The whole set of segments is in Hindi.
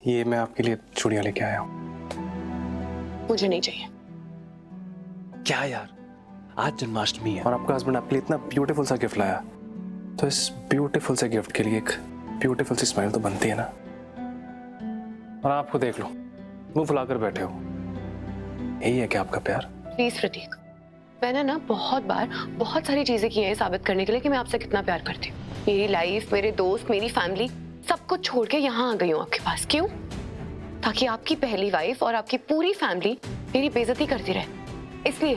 ये मैं आपके लिए चूड़ियां लेके आया हूँ। मुझे नहीं चाहिए। क्या यार, आज जन्माष्टमी है और आपका हस्बैंड आपके लिए इतना ब्यूटीफुल सा गिफ्ट लाया, तो इस ब्यूटीफुल से गिफ्ट के लिए एक ब्यूटीफुल सी स्माइल तो बनती है ना। और आपको देख लो, मुंह फुलाकर बैठे हो। यही है क्या आपका प्यार? प्लीज प्रतीक, मैंने ना बहुत बार बहुत सारी चीजें की हैं साबित करने के लिए कि मैं आपसे कितना प्यार करती हूँ। मेरी लाइफ, मेरे दोस्त, मेरी फैमिली, सब कुछ छोड़ के यहाँ आ गई हूँ आपके पास। क्यों? ताकि आपकी पहली वाइफ और आपकी पूरी फैमिली मेरी बेइज्जती करती रहे। इसलिए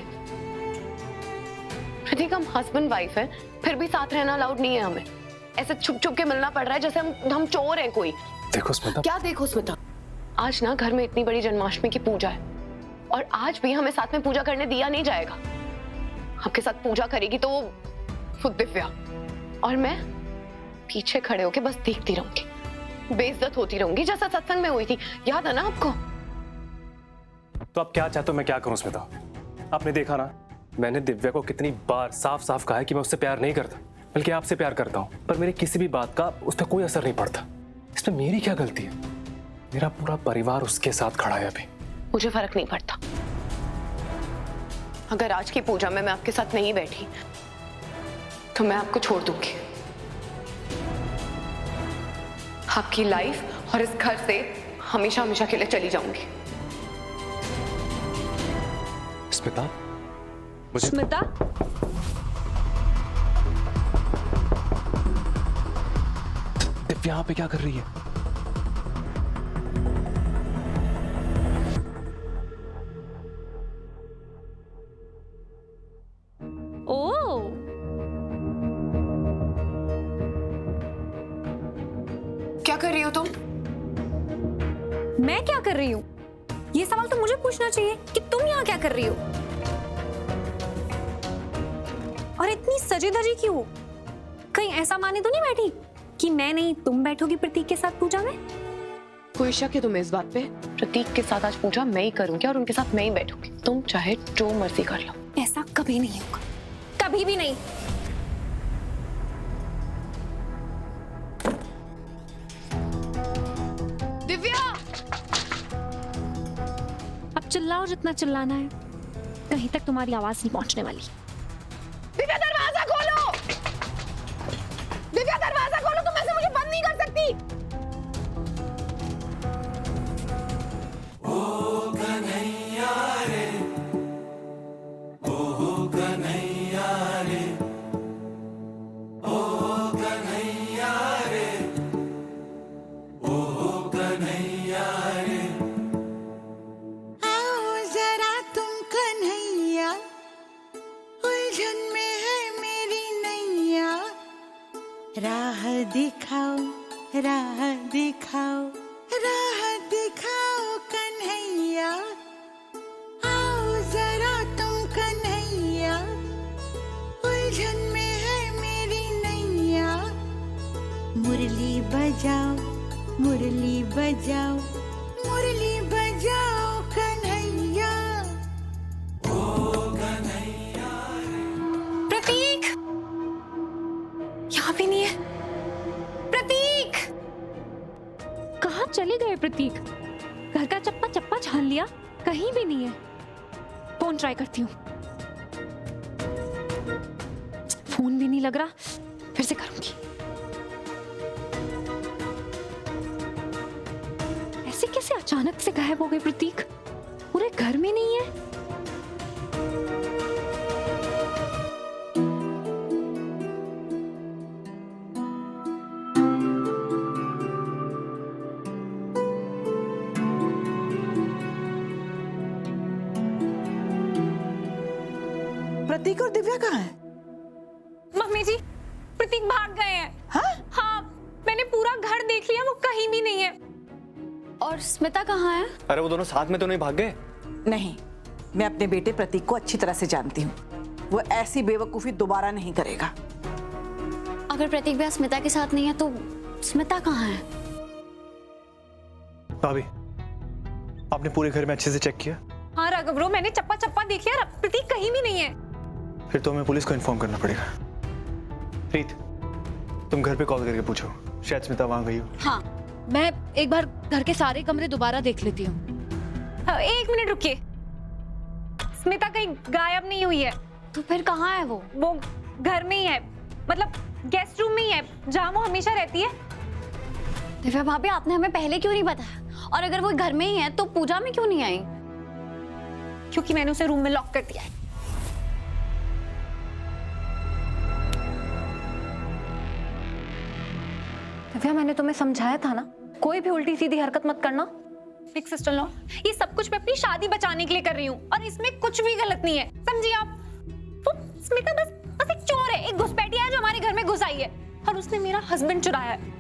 प्रतीक, हम हस्बैंड वाइफ हैं, फिर भी साथ रहना अलाउड नहीं है हमें। ऐसे छुप छुप के मिलना पड़ रहा है जैसे हम चोर हैं कोई। देखो स्मिता। क्या देखो स्मिता? आज ना घर में इतनी बड़ी जन्माष्टमी की पूजा है और आज भी हमें साथ में पूजा करने दिया नहीं जाएगा। आपके साथ पूजा करेगी तो वो दिव्या, और मैं पीछे खड़े होके बस देखती रहूंगी, बेइज्जत होती रहूंगी जैसा सत्संग में हुई थी। याद है ना आपको? तो आप क्या चाहते हो मैं क्या करूं स्मिता? आपने देखा ना, मैंने दिव्या को कितनी बार साफ साफ कहा है कि मैं उससे प्यार नहीं करता, बल्कि आपसे प्यार करता हूं, पर मेरी किसी भी बात का उस पर कोई असर नहीं पड़ता। इसमें मेरी क्या गलती है? मेरा पूरा परिवार उसके साथ खड़ा है अभी। मुझे फर्क नहीं पड़ता। अगर आज की पूजा में मैं आपके साथ नहीं बैठी तो मैं आपको छोड़ दूंगी। आपकी लाइफ और इस घर से हमेशा हमेशा के लिए चली जाऊंगी। स्मिता, मुझे स्मिता, दिव्या यहाँ पे क्या कर रही है? ओ, क्या कर रही हो तुम? मैं क्या कर रही हूँ? ये सवाल तो मुझे पूछना चाहिए कि तुम यहाँ क्या कर रही हो? और इतनी सजी धजी क्यों? कहीं ऐसा माने तो नहीं बैठी कि मैं नहीं तुम बैठोगी प्रतीक के साथ पूजा में? कोई शक है तुम्हें इस बात पे? प्रतीक के साथ आज पूजा मैं ही करूंगी और उनके साथ मैं ही बैठूंगी। तुम चाहे जो मर्जी कर लो। ऐसा कभी नहीं होगा, कभी भी नहीं। दिव्या! अब चिल्लाओ जितना चिल्लाना है, कहीं तक तुम्हारी आवाज नहीं पहुंचने वाली। दिव्या, दरवाजा खोलो! दिव्या, दरवाजा खोलो! तुम ऐसे मुझे बंद नहीं कर सकती। आओ जरा तुम कन्हैया, उलझन में है मेरी नैया। राह दिखाओ, राह दिखाओ, राह दिखाओ कन्हैया। आओ जरा तुम कन्हैया, उलझन में है मेरी नैया। मुरली बजाओ, मुरली बजाओ, मुरली बजाओ कन्हैया। प्रतीक यहाँ भी नहीं है। प्रतीक कहाँ चले गए? प्रतीक घर का चप्पा चप्पा छान लिया, कहीं भी नहीं है। फोन ट्राई करती हूँ, फोन भी नहीं लग रहा, फिर से करूंगी। ऐसे कैसे अचानक से गायब हो गए प्रतीक? पूरे घर में नहीं है। प्रतीक और दिव्या कहाँ हैं? मम्मी जी, प्रतीक भाग गए हैं। हाँ? हाँ, मैंने पूरा घर देख लिया, वो कहीं भी नहीं है। और स्मिता कहाँ है? अरे वो दोनों साथ में तो नहीं भाग गए? नहीं, मैं अपने बेटे प्रतीक को अच्छी तरह से जानती हूँ। वो ऐसी बेवकूफी दोबारा नहीं करेगा। अगर प्रतीक भैया स्मिता के साथ नहीं है तो स्मिता कहाँ है? भाभी, आपने पूरे घर में अच्छे से चेक किया? हाँ राघव ब्रो, मैंने चप्पा चप्पा देख लिया, प्रतीक कहीं भी नहीं है। फिर तो हमें पुलिस को इन्फॉर्म करना पड़ेगा। रीत, तुम घर पे कॉल करके पूछो, शायद स्मिता वहां गई हो। हाँ, मैं एक बार घर के सारे कमरे दोबारा देख लेती हूँ। 1 मिनट रुकिए, स्मिता कहीं गायब नहीं हुई है। तो फिर कहाँ है वो? वो घर में ही है, मतलब गेस्ट रूम में ही है, जहाँ वो हमेशा रहती है। दिव्या भाभी, आपने हमें पहले क्यों नहीं बताया? और अगर वो घर में ही है तो पूजा में क्यों नहीं आई? क्योंकि मैंने उसे रूम में लॉक कर दिया है। दिव्या, मैंने तुम्हें समझाया था ना, कोई भी उल्टी सीधी हरकत मत करना। बिग सिस्टर लॉ, ये सब कुछ मैं अपनी शादी बचाने के लिए कर रही हूँ और इसमें कुछ भी गलत नहीं है, समझिए आप। वो स्मिता बस एक चोर है, एक घुसपैठिया है जो हमारे घर में घुस आई है और उसने मेरा हस्बैंड चुराया है।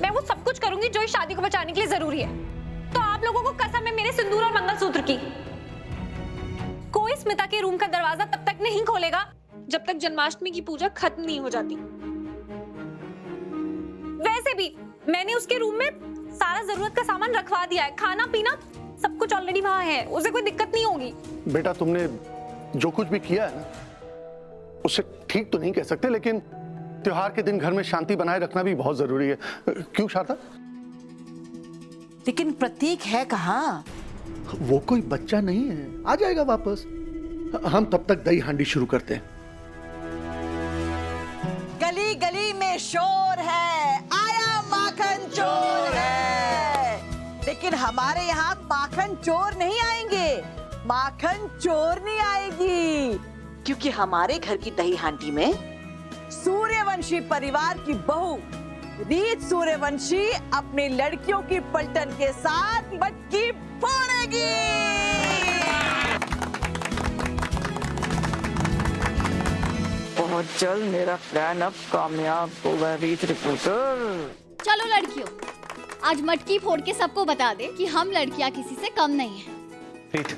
मैं वो सब कुछ करूंगी जो इस शादी को बचाने के लिए जरूरी है। तो आप लोगों को कसम है मेरे सिंदूर और मंगलसूत्र की, कोई स्मिता के रूम का दरवाजा तब तक नहीं खोलेगा जब तक जन्माष्टमी की पूजा खत्म नहीं हो जाती। वैसे भी मैंने उसके रूम में सारा जरूरत का सामान रखवा दिया है, खाना पीना सब कुछ ऑलरेडी वहां है, उसे कोई दिक्कत नहीं होगी। बेटा, तुमने जो कुछ भी किया है ना, उसे ठीक तो नहीं कह सकते, लेकिन त्योहार के दिन घर में शांति बनाए रखना भी बहुत जरूरी है। क्यों शारदा? लेकिन प्रतीक है कहाँ? वो कोई बच्चा नहीं है, आ जाएगा वापस। हम तब तक दही हांडी शुरू करते हैं। गली गली में शोर है, आया माखन चोर है। लेकिन हमारे यहाँ माखन चोर नहीं आएंगे, माखन चोरनी आएगी, क्योंकि हमारे घर की दही हांडी में सूर्यवंशी परिवार की बहू रीत सूर्यवंशी अपनी लड़कियों की पलटन के साथ मटकी फोड़ेगी। बहुत जल्द मेरा प्लान अब कामयाब होगा रीत रिपोर्टर। चलो लड़कियों, आज मटकी फोड़ के सबको बता दे कि हम लड़कियां किसी से कम नहीं हैं। रीत,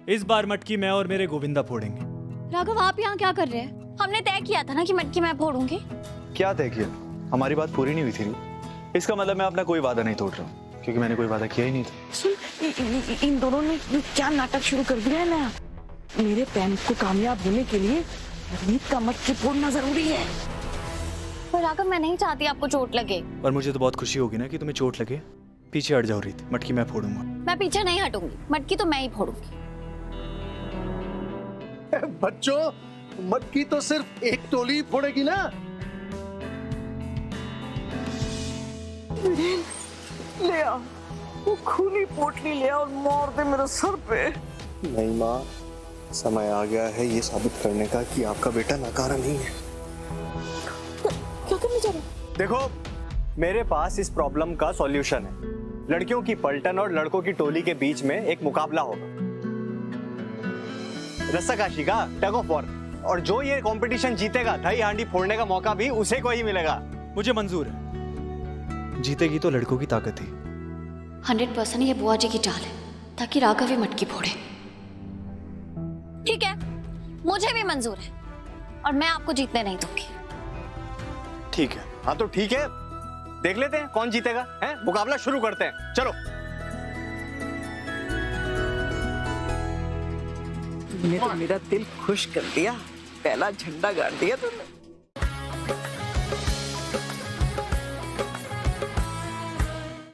इस बार मटकी मैं और मेरे गोविंदा फोड़ेंगे। राघव, आप यहाँ क्या कर रहे हैं? हमने तय किया था ना कि मटकी मैं फोड़ूंगी। क्या तय किया? हमारी बात पूरी नहीं हुई थी। इसका मतलब मैं अपना कोई वादा नहीं तोड़ रहा हूँ, क्योंकि मैंने कोई वादा किया ही नहीं था। सुन, इन दोनों ने क्या नाटक शुरू कर दिया है ना। मेरे प्लान को कामयाब होने के लिए रीत का मटकी फोड़ना जरूरी है। पर राघव, मैं नहीं चाहती आपको चोट लगे। पर मुझे तो बहुत खुशी होगी ना कि तुम्हें चोट लगे। पीछे हट जाओ रीत, मटकी मैं फोड़ूंगा। मैं पीछे नहीं हटूंगी, मटकी तो मैं ही फोड़ूंगी। बच्चों, मटकी तो सिर्फ एक टोली फोड़ेगी ना। ले आ वो खूनी पोटली, ले आ और मार दे मेरे सर पे। नहीं माँ, समय आ गया है ये साबित करने का कि आपका बेटा नकारा नहीं है। क्या करने जा रहे हो? देखो, मेरे पास इस प्रॉब्लम का सॉल्यूशन है। लड़कियों की पलटन और लड़कों की टोली के बीच में एक मुकाबला होगा, रस्साकशी का, टग ऑफ वॉर। और जो ये कंपटीशन जीतेगा, दही हांडी फोड़ने का मौका भी उसे को ही मिलेगा। मुझे मंजूर है। जीतेगी तो लड़कों की ताकत ही। 100% ये बुआ जी की चाल है, ताकि राघव ही मटकी फोड़े। ठीक है, मुझे भी मंजूर है और मैं आपको जीतने नहीं दूंगी। ठीक है। हाँ तो ठीक है, देख लेते हैं कौन जीतेगा। हैं? मुकाबला शुरू करते हैं, चलो। तुमने तो मेरा दिल खुश कर दिया, पहला झंडा गाड़ दिया तुमने।